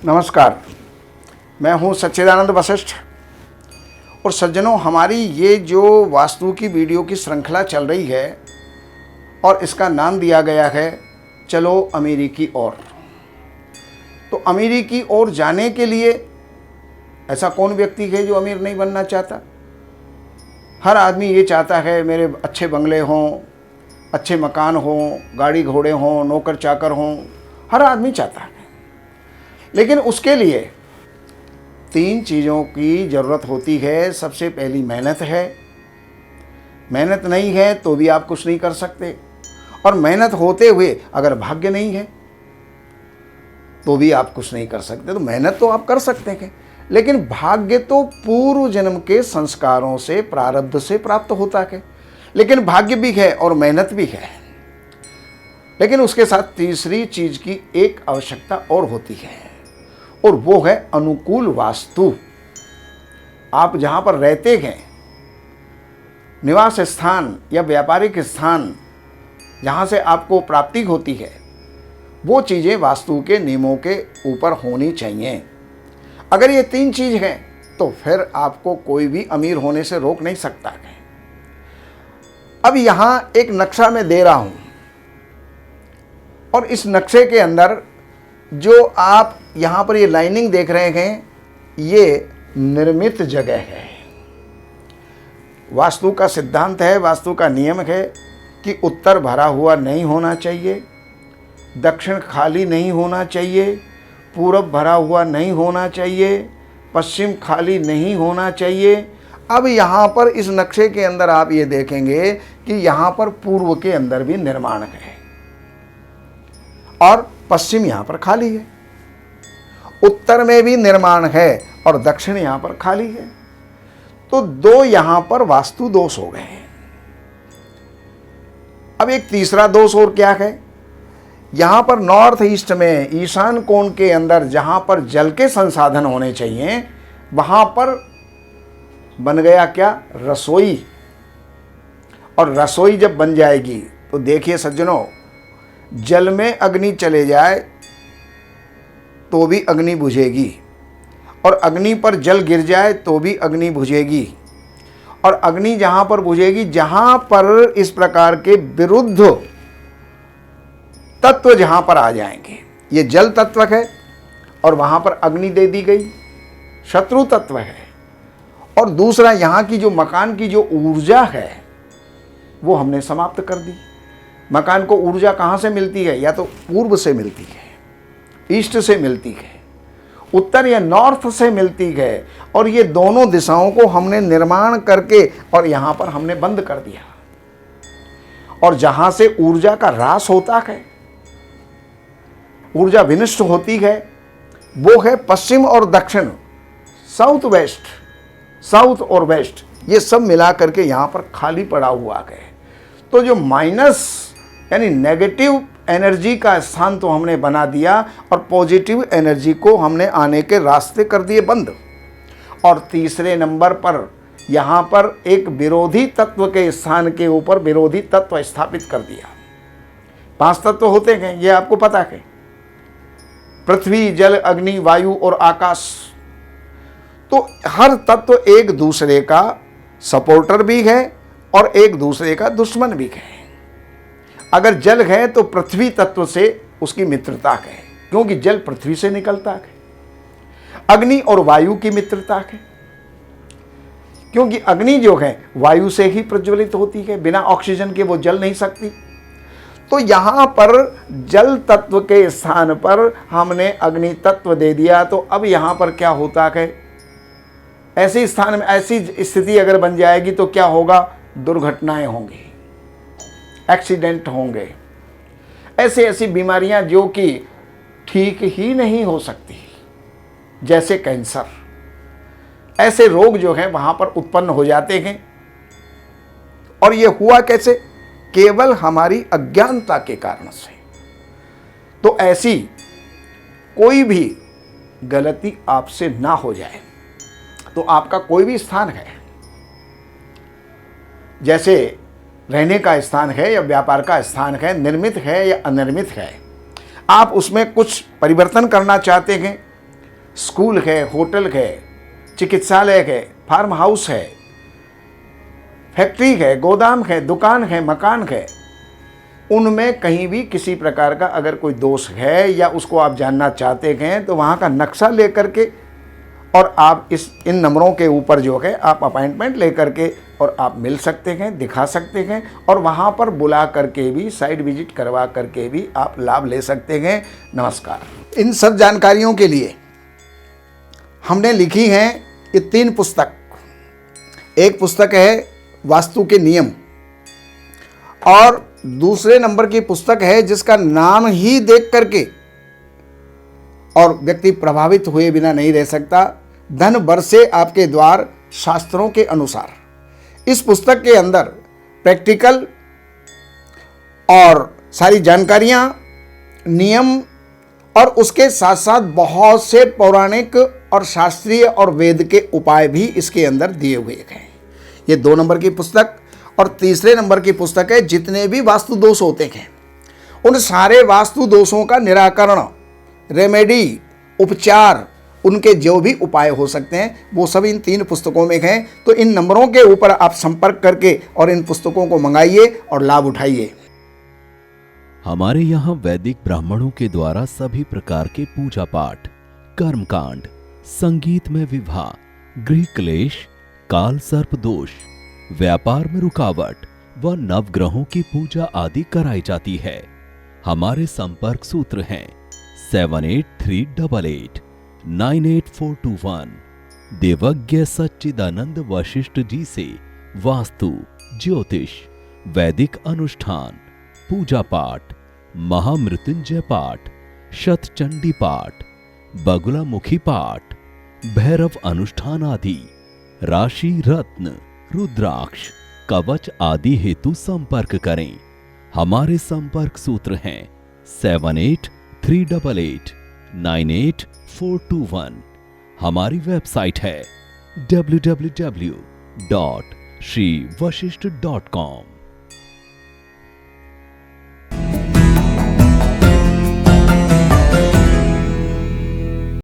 नमस्कार, मैं हूं सच्चिदानंद वशिष्ठ। और सज्जनों, हमारी ये जो वास्तु की वीडियो की श्रृंखला चल रही है और इसका नाम दिया गया है चलो अमेरिकी ओर। तो अमेरिकी ओर जाने के लिए ऐसा कौन व्यक्ति है जो अमीर नहीं बनना चाहता। हर आदमी ये चाहता है मेरे अच्छे बंगले हों, अच्छे मकान हों, गाड़ी घोड़े हों, नौकर चाकर हों, हर आदमी चाहता है। लेकिन उसके लिए 3 चीज़ों की ज़रूरत होती है। सबसे पहली मेहनत है। मेहनत नहीं है तो भी आप कुछ नहीं कर सकते, और मेहनत होते हुए अगर भाग्य नहीं है तो भी आप कुछ नहीं कर सकते। तो मेहनत तो आप कर सकते हैं, लेकिन भाग्य तो पूर्व जन्म के संस्कारों से, प्रारब्ध से प्राप्त होता है। लेकिन भाग्य भी है और मेहनत भी है, लेकिन उसके साथ तीसरी चीज की एक आवश्यकता और होती है, और वो है अनुकूल वास्तु। आप जहां पर रहते हैं, निवास स्थान या व्यापारिक स्थान जहां से आपको प्राप्ति होती है, वो चीजें वास्तु के नियमों के ऊपर होनी चाहिए। अगर ये 3 चीज हैं तो फिर आपको कोई भी अमीर होने से रोक नहीं सकता है। अब यहां एक नक्शा मैं दे रहा हूं, और इस नक्शे के अंदर जो आप यहां पर ये लाइनिंग देख रहे हैं, ये निर्मित जगह है। वास्तु का सिद्धांत है, वास्तु का नियम है कि उत्तर भरा हुआ नहीं होना चाहिए, दक्षिण खाली नहीं होना चाहिए, पूरब भरा हुआ नहीं होना चाहिए, पश्चिम खाली नहीं होना चाहिए। अब यहाँ पर इस नक्शे के अंदर आप ये देखेंगे कि यहाँ पर पूर्व के अंदर भी निर्माण है और पश्चिम यहाँ पर खाली है, उत्तर में भी निर्माण है और दक्षिण यहाँ पर खाली है। तो 2 यहाँ पर वास्तु दोष हो गए। अब एक तीसरा दोष और क्या है, यहाँ पर नॉर्थ ईस्ट में ईशान कोण के अंदर जहाँ पर जल के संसाधन होने चाहिए, वहाँ पर बन गया क्या, रसोई। और रसोई जब बन जाएगी तो देखिए सज्जनों, जल में अग्नि चले जाए तो भी अग्नि बुझेगी, और अग्नि पर जल गिर जाए तो भी अग्नि बुझेगी। और अग्नि जहाँ पर बुझेगी, जहाँ पर इस प्रकार के विरुद्ध तत्व जहां पर आ जाएंगे, ये जल तत्व है और वहां पर अग्नि दे दी गई, शत्रु तत्व है। और दूसरा, यहां की जो मकान की जो ऊर्जा है वो हमने समाप्त कर दी। मकान को ऊर्जा कहां से मिलती है, या तो पूर्व से मिलती है, ईस्ट से मिलती है, उत्तर या नॉर्थ से मिलती है, और ये दोनों दिशाओं को हमने निर्माण करके और यहां पर हमने बंद कर दिया। और जहां से ऊर्जा का ह्रास होता है, ऊर्जा विनष्ट होती है, वो है पश्चिम और दक्षिण, साउथ वेस्ट, साउथ और वेस्ट, ये सब मिला करके यहां पर खाली पड़ा हुआ है। तो जो माइनस यानी नेगेटिव एनर्जी का स्थान तो हमने बना दिया, और पॉजिटिव एनर्जी को हमने आने के रास्ते कर दिए बंद। और तीसरे नंबर पर यहां पर एक विरोधी तत्व के स्थान के ऊपर विरोधी तत्व स्थापित कर दिया। 5 तत्व होते हैं, ये आपको पता है, पृथ्वी, जल, अग्नि, वायु और आकाश। तो हर तत्व एक दूसरे का सपोर्टर भी है और एक दूसरे का दुश्मन भी है। अगर जल है तो पृथ्वी तत्व से उसकी मित्रता है, क्योंकि जल पृथ्वी से निकलता है। अग्नि और वायु की मित्रता है, क्योंकि अग्नि जो है वायु से ही प्रज्वलित होती है, बिना ऑक्सीजन के वो जल नहीं सकती। तो यहां पर जल तत्व के स्थान पर हमने अग्नि तत्व दे दिया। तो अब यहां पर क्या होता है, ऐसे स्थान में ऐसी स्थिति अगर बन जाएगी तो क्या होगा, दुर्घटनाएं होंगी, एक्सीडेंट होंगे, ऐसी बीमारियां जो कि ठीक ही नहीं हो सकती, जैसे कैंसर, ऐसे रोग जो हैं वहां पर उत्पन्न हो जाते हैं। और ये हुआ कैसे, केवल हमारी अज्ञानता के कारण से। तो ऐसी कोई भी गलती आपसे ना हो जाए, तो आपका कोई भी स्थान है, जैसे रहने का स्थान है या व्यापार का स्थान है, निर्मित है या अनिर्मित है, आप उसमें कुछ परिवर्तन करना चाहते हैं स्कूल है, होटल है, चिकित्सालय है, फार्म हाउस है, फैक्ट्री है, गोदाम है, दुकान है, मकान है, उनमें कहीं भी किसी प्रकार का अगर कोई दोष है या उसको आप जानना चाहते हैं तो वहाँ का नक्शा लेकर के और आप इन नंबरों के ऊपर जो है आप अपॉइंटमेंट लेकर के और आप मिल सकते हैं, दिखा सकते हैं और वहाँ पर बुला करके भी साइट विजिट करवा करके भी आप लाभ ले सकते हैं। नमस्कार। इन सब जानकारियों के लिए हमने लिखी हैं ये 3 पुस्तक। एक पुस्तक है वास्तु के नियम और दूसरे नंबर की पुस्तक है जिसका नाम ही देख करके और व्यक्ति प्रभावित हुए बिना नहीं रह सकता, धन बरसे आपके द्वार शास्त्रों के अनुसार। इस पुस्तक के अंदर प्रैक्टिकल और सारी जानकारियां, नियम और उसके साथ साथ बहुत से पौराणिक और शास्त्रीय और वेद के उपाय भी इसके अंदर दिए हुए हैं। ये 2 नंबर की पुस्तक और तीसरे नंबर की पुस्तक है जितने भी वास्तु दोष होते हैं उन सारे वास्तु दोषों का निराकरण, रेमेडी, उपचार, उनके जो भी उपाय हो सकते हैं वो सब इन 3 पुस्तकों में हैं। तो इन नंबरों के ऊपर आप संपर्क करके और इन पुस्तकों को मंगाइए और लाभ उठाइए। हमारे यहाँ वैदिक ब्राह्मणों के द्वारा सभी प्रकार के पूजा पाठ, कर्मकांड, संगीत में विवाह, गृह क्लेश, काल सर्प दोष, व्यापार में रुकावट व नवग्रहों की पूजा आदि कराई जाती है। हमारे संपर्क सूत्र हैं 7838898421। देवज्ञ सच्चिदानंद वशिष्ठ जी से वास्तु, ज्योतिष, वैदिक अनुष्ठान, पूजा पाठ, महामृत्युंजय पाठ, शतचंडी पाठ, बगुलामुखी पाठ, भैरव अनुष्ठान आदि, राशि रत्न, रुद्राक्ष, कवच आदि हेतु संपर्क करें। हमारे संपर्क सूत्र हैं 7838898421। हमारी वेबसाइट है www.shrivashishth.com।